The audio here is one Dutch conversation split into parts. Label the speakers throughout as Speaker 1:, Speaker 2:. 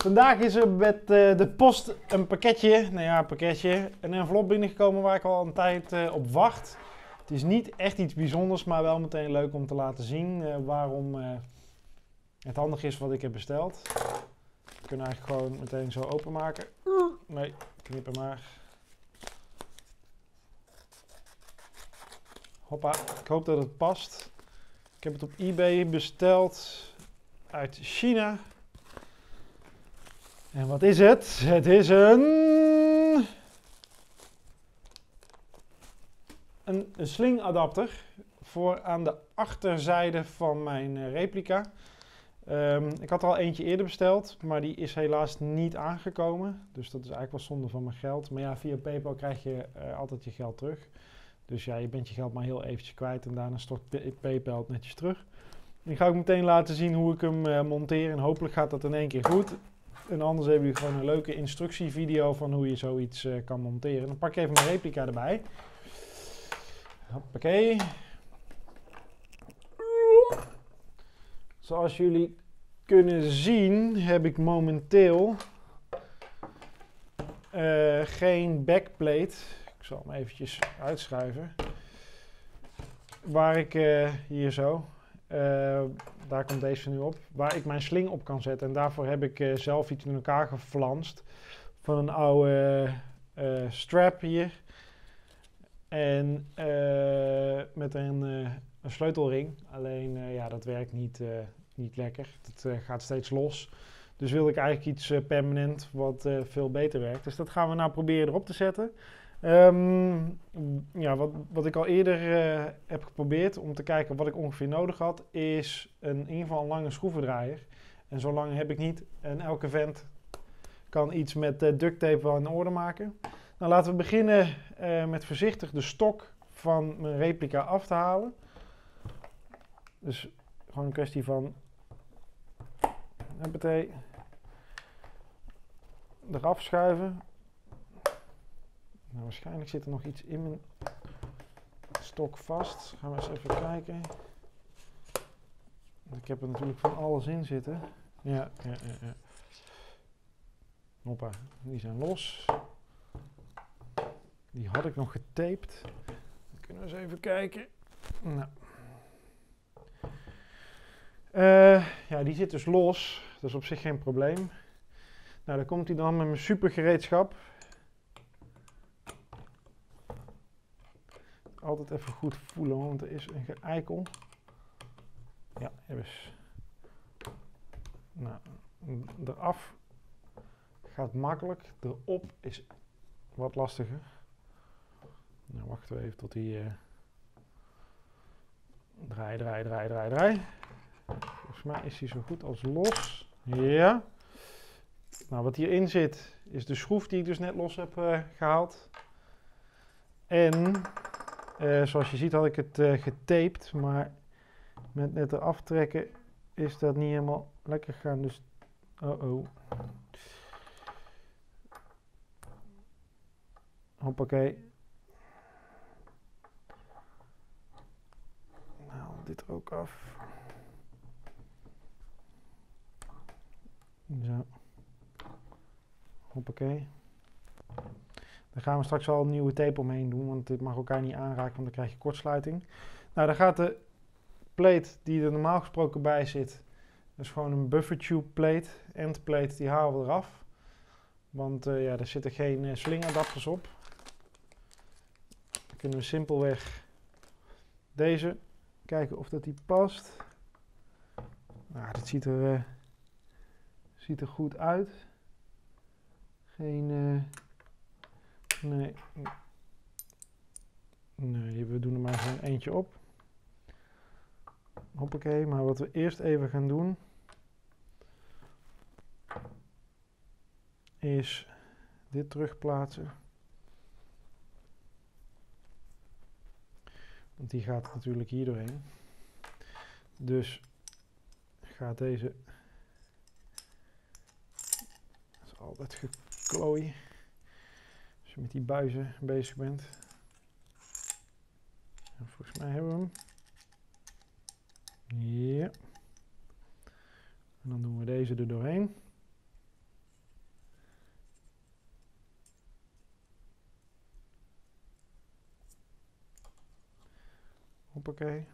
Speaker 1: Vandaag is er met de post een pakketje, een envelop binnengekomen waar ik al een tijd op wacht. Het is niet echt iets bijzonders, maar wel meteen leuk om te laten zien waarom het handig is wat ik heb besteld. We kunnen eigenlijk gewoon meteen zo openmaken. Nee, knippen maar. Hoppa, ik hoop dat het past. Ik heb het op eBay besteld uit China. En wat is het? Het is een slingadapter voor aan de achterzijde van mijn replica. Ik had er al eentje eerder besteld, maar die is helaas niet aangekomen. Dus dat is eigenlijk wel zonde van mijn geld. Maar ja, via PayPal krijg je altijd je geld terug. Dus ja, je bent je geld maar heel eventjes kwijt en daarna stort PayPal het netjes terug. Ik ga ook meteen laten zien hoe ik hem monteer en hopelijk gaat dat in één keer goed. En anders hebben jullie gewoon een leuke instructievideo van hoe je zoiets kan monteren. Dan pak ik even mijn replica erbij. Hoppakee. Zoals jullie kunnen zien heb ik momenteel geen backplate. Ik zal hem eventjes uitschuiven. Waar ik hier zo, daar komt deze nu op, waar ik mijn sling op kan zetten. En daarvoor heb ik zelf iets in elkaar geflanst van een oude strap hier. En met een sleutelring. Alleen ja, dat werkt niet lekker. Dat gaat steeds los. Dus wilde ik eigenlijk iets permanent wat veel beter werkt. Dus dat gaan we nou proberen erop te zetten. Ja, wat ik al eerder heb geprobeerd om te kijken wat ik ongeveer nodig had, is in ieder geval een lange schroevendraaier. En zo lang heb ik niet. En elke vent kan iets met duct tape wel in orde maken. Nou, laten we beginnen met voorzichtig de stok van mijn replica af te halen. Dus gewoon een kwestie van eraf schuiven. Nou, waarschijnlijk zit er nog iets in mijn stok vast. Gaan we eens even kijken. Ik heb er natuurlijk van alles in zitten. Ja. Hoppa, die zijn los. Die had ik nog getaped. Dan kunnen we eens even kijken. Nou. Ja, die zit dus los. Dat is op zich geen probleem. Nou, dan komt hij dan met mijn supergereedschap. Altijd even goed voelen, want er is een geeikel. Ja, even. Nou, eraf gaat makkelijk. Erop is wat lastiger. Nou, wachten we even tot hij draai. Volgens mij is hij zo goed als los. Ja. Nou, wat hierin zit is de schroef die ik dus net los heb gehaald. En zoals je ziet had ik het getaped, maar met net eraf trekken is dat niet helemaal lekker gegaan. Dus, Hoppakee. Nou, dit er ook af. Zo. Hoppakee. Daar gaan we straks al een nieuwe tape omheen doen, want dit mag elkaar niet aanraken, want dan krijg je kortsluiting. Nou, dan gaat de plate die er normaal gesproken bij zit, dat is gewoon een buffer tube plate, endplate, die halen we eraf. Want ja, er zitten geen slingadapters op. Dan kunnen we simpelweg deze kijken of dat die past. Nou, dit ziet er goed uit. Geen... Nee, we doen er maar gewoon eentje op. Hoppakee, maar wat we eerst even gaan doen is dit terugplaatsen. Want die gaat natuurlijk hier doorheen. Dus gaat deze... Dat is altijd geklooi. Als je met die buizen bezig bent. En volgens mij hebben we hem. Ja. En dan doen we deze er doorheen. Hoppakee.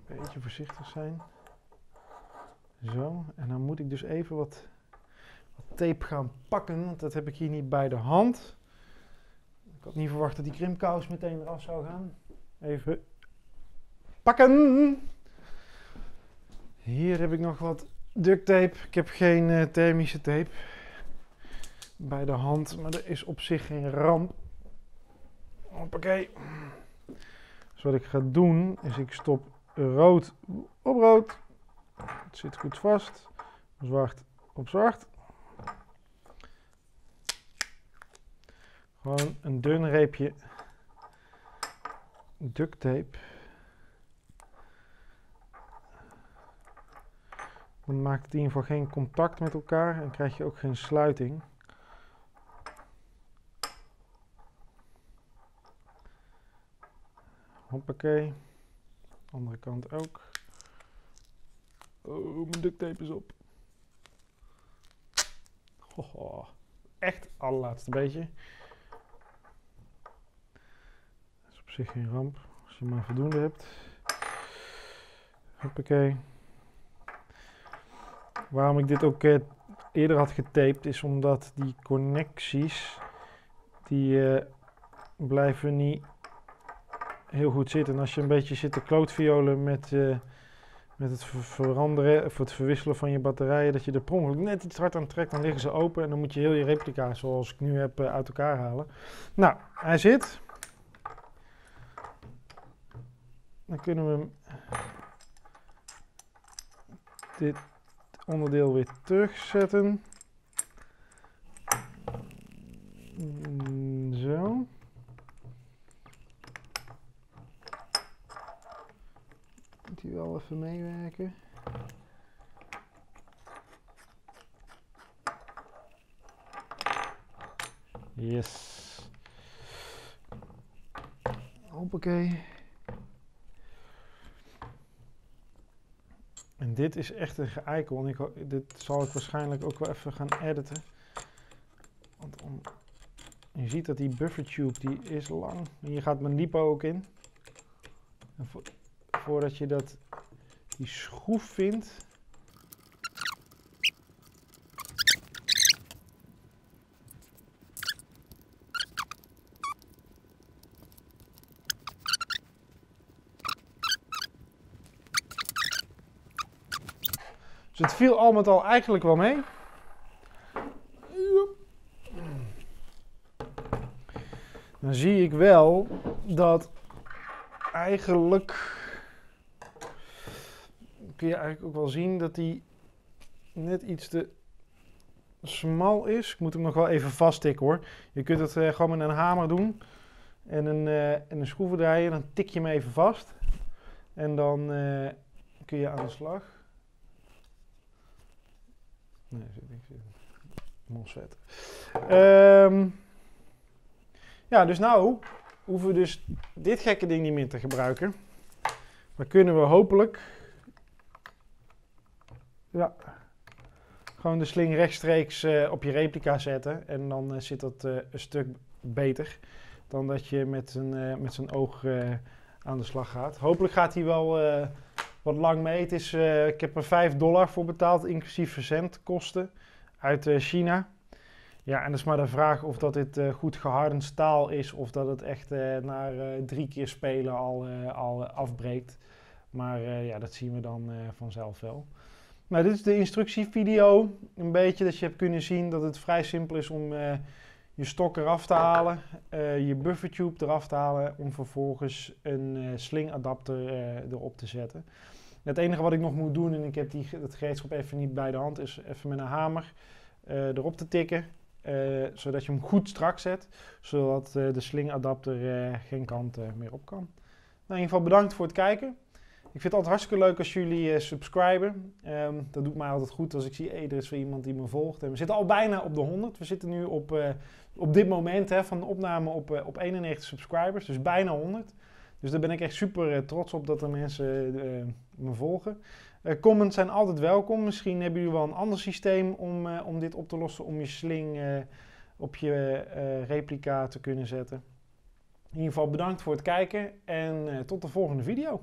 Speaker 1: Beetje voorzichtig zijn. Zo, en dan moet ik dus even wat tape gaan pakken, want dat heb ik hier niet bij de hand. Ik had niet verwacht dat die krimkous meteen eraf zou gaan. Even pakken! Hier heb ik nog wat duct tape. Ik heb geen thermische tape bij de hand, maar er is op zich geen ramp. Hoppakee. Dus wat ik ga doen, is ik stop rood op rood. Het zit goed vast. Zwart op zwart. Gewoon een dun reepje duct tape. Dan maakt het in ieder geval geen contact met elkaar en krijg je ook geen sluiting. Hoppakee. Andere kant ook. Oh, mijn duct tape is op. Oh, echt allerlaatste beetje. Dat is op zich geen ramp, als je maar voldoende hebt. Hoppakee. Waarom ik dit ook eerder had getaped is omdat die connecties, die blijven niet heel goed zitten. En als je een beetje zit te klootviolen met het veranderen of het verwisselen van je batterijen, dat je de per ongeluk net iets hard aan trekt, dan liggen ze open en dan moet je heel je replica, zoals ik nu heb, uit elkaar halen. Nou, hij zit. Dan kunnen we hem dit onderdeel weer terugzetten. Zo. Moet hij wel even meewerken. Yes. Hoppakee. En dit is echt een geeikel. En dit zal ik waarschijnlijk ook wel even gaan editen. Want je ziet dat die buffertube die is lang. En hier gaat mijn lipo ook in. En voordat je die schroef vindt. Dus het viel al met al eigenlijk wel mee. Dan zie ik wel dat eigenlijk kun je eigenlijk ook wel zien dat die net iets te smal is. Ik moet hem nog wel even vasttikken hoor. Je kunt het gewoon met een hamer doen en een schroevendraaier. Dan tik je hem even vast en dan kun je aan de slag. Nee, zit niks in. MOSFET. Ja, dus nou hoeven we dus dit gekke ding niet meer te gebruiken. Maar kunnen we hopelijk gewoon de sling rechtstreeks op je replica zetten. En dan zit dat een stuk beter dan dat je met zijn oog aan de slag gaat. Hopelijk gaat hij wel wat lang mee. Het is, ik heb er $5 voor betaald, inclusief verzendkosten uit China. Ja, en dat is maar de vraag of dat dit goed gehardened staal is of dat het echt na 3 keer spelen al afbreekt. Maar ja, dat zien we dan vanzelf wel. Nou, dit is de instructievideo. Een beetje dat je hebt kunnen zien dat het vrij simpel is om je stok eraf te halen, je buffertube eraf te halen, om vervolgens een slingadapter erop te zetten. Het enige wat ik nog moet doen, en ik heb het gereedschap even niet bij de hand, is even met een hamer erop te tikken. Zodat je hem goed strak zet, zodat de slingadapter geen kant meer op kan. Nou, in ieder geval bedankt voor het kijken. Ik vind het altijd hartstikke leuk als jullie subscriben. Dat doet mij altijd goed als ik zie, er is weer iemand die me volgt. En we zitten al bijna op de 100. We zitten nu op dit moment van de opname op 91 subscribers, dus bijna 100. Dus daar ben ik echt super trots op dat er mensen me volgen. Comments zijn altijd welkom. Misschien hebben jullie wel een ander systeem om dit op te lossen, om je sling op je replica te kunnen zetten. In ieder geval bedankt voor het kijken en tot de volgende video.